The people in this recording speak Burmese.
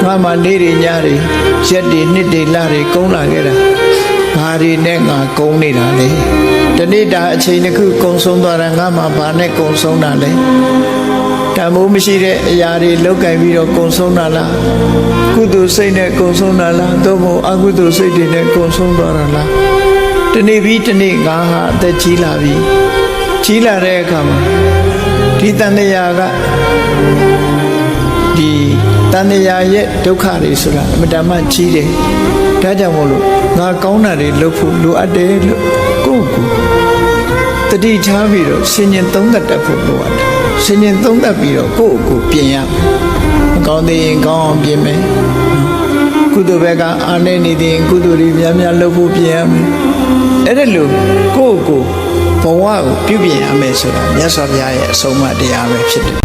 ငါမှနေရညတွေရက်တွေနှစ်တွေလတွေကုန်းလာခဲ့တာဘာတွေနဲ့ငါကုန်းနေတာလဲတနေ့တာအချိန်တစ်ခုကုန်းဆုံးသွားတာငါမှဘာနဲ့ကုန်းဆုံးတာလဲတမိုးမရှိတဲ့အရာတွေလောက်ကင်ပြီးတော့ကုန်းဆုံးတာလားကုသိုလ်စိတ်နဲ့ကုန်းဆုံးတာလားသို့မဟုတ်အကုသိုလ်စိတ်တွေနဲ့ကုန်းဆုံးသွားတာလားတနေ့ပြီးတနေ့ငါဟာအသက်ကြီးလာပြီကြီးလာတဲ့အခါမှာဒီတန်တရားကဒီတန်တရားရဲ့ဒုက္ခတွေဆိုတာအမတန်မှကြီးတယ်ဒါကြောင့်မို့လို့ငါကောင်းတာတွေလုပ်ဖို့လိုအပ်တယ်လို့ကိုယ့်ကိုတတိထားပြီးတော့ဆင်ញင်သုံးသပ်တတ်ဖို့လိုအပ်တယ်ဆင်ញင်သုံးသပ်ပြီးတော့ကိုယ့်ကိုပြင်ရမယ်မကောင်းသေးရင်ကောင်းအောင်ပြင်မယ်ကုသိုလ်ဘက်ကအားနေနေသေးရင်ကုသိုလ်တွေများများလုပ်ဖို့ပြင်ရမယ်အဲ့ဒါလို့ကိုယ့်ကိုဘဝကိုပြုပြင်ရမယ်ဆိုတာမြတ်စွာဘုရားရဲ့အဆုံးအမတရားပဲဖြစ်တယ်